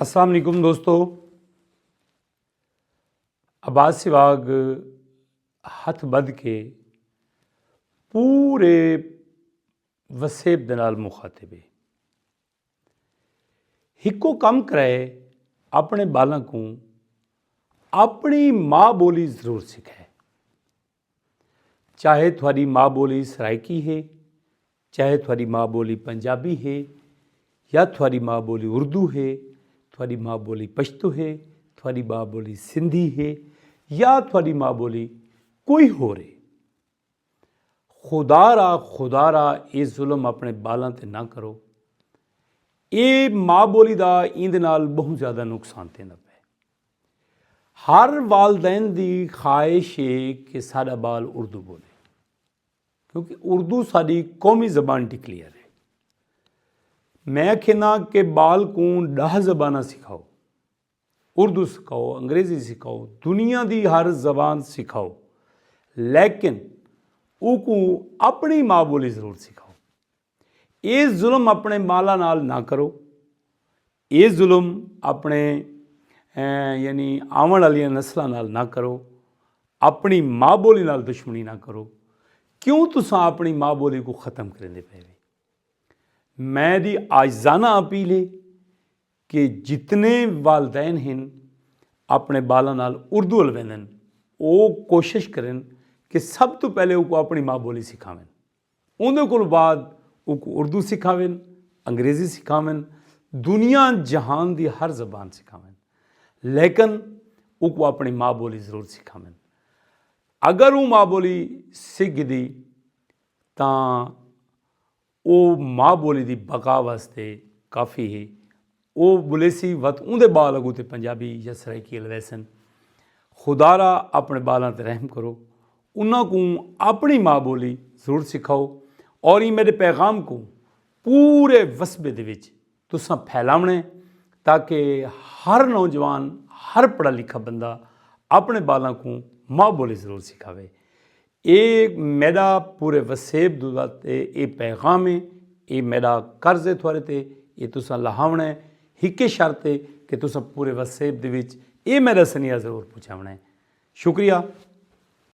अस्सलाम वालेकुम दोस्तों। अब्बास सिवाग हथ बध के पूरे वसेब दे नाल मुखातिब है। हिको कम कराए अपने बालों को अपनी माँ बोली जरूर सिखाए। चाहे थोड़ी माँ बोली सराइकी है, चाहे थोड़ी माँ बोली पंजाबी है, या थोड़ी माँ बोली उर्दू है, थोड़ी माँ बोली पश्तो है, थोड़ी माँ बोली सिंधी है, या थोड़ी माँ बोली कोई हो रहे। खुदारा ये जुल्म अपने बालों ते ना करो। ये माँ बोली का इंद नाल बहुत ज़्यादा नुकसान देना पे। हर वालदैन की ख्वाहिश है कि साडा बाल उर्दू बोले, क्योंकि उर्दू साडी कौमी ज़बान डिक्लेयर है। मैं कहना कि बाल को 10 ज़बाना सिखाओ, उर्दू सिखाओ, अंग्रेज़ी सिखाओ, दुनिया की हर ज़बान सिखाओ, लेकिन उनको अपनी माँ बोली ज़रूर सिखाओ। ये जुल्म अपने माला नाल ना करो। ये जुल्म अपने यानी आवन वाली नस्लों नाल ना करो। अपनी माँ बोली नाल दुश्मनी ना करो। क्यों तुसां अपनी माँ बोली को ख़त्म करेंदे पे? मैं दी आज़ाना अपील है कि जितने वालदैन हैं अपने बालों नाल उर्दू अलवेंदन, वो कोशिश करें कि सब तो पहले उनको अपनी माँ बोली सिखावें, उन्हें को बाद उनको उर्दू सिखावें, अंग्रेज़ी सिखावें, दुनिया जहान की हर ज़बान सिखावें, लेकिन उनको अपनी माँ बोली ज़रूर सिखावें। अगर वो माँ बोली सीख दी तां वो माँ बोली की बका वास्ते काफ़ी है। वो बोले सी वत उनके बाल अगू तो पंजाबी या सराइकी अलवैसन। खुदारा अपने बालों पर रहम करो, उन्होंने को अपनी माँ बोली जरूर सिखाओ। और ये मेरे पैगाम को पूरे वसबे दे विच तुसां फैलावना, ताकि हर नौजवान, हर पढ़ा लिखा बंदा अपने बालों को माँ बोली ज़रूर सिखावे। ये मेरा पूरे वसेब दुआते ये पैगाम है, ये मेरा कर्ज है थोड़े ते, ये तुसां लहावना है। हिके शर्त है कि तुसां पूरे वसेब दे विच ये मेरा सनिया ज़रूर पहुँचावना है। शुक्रिया।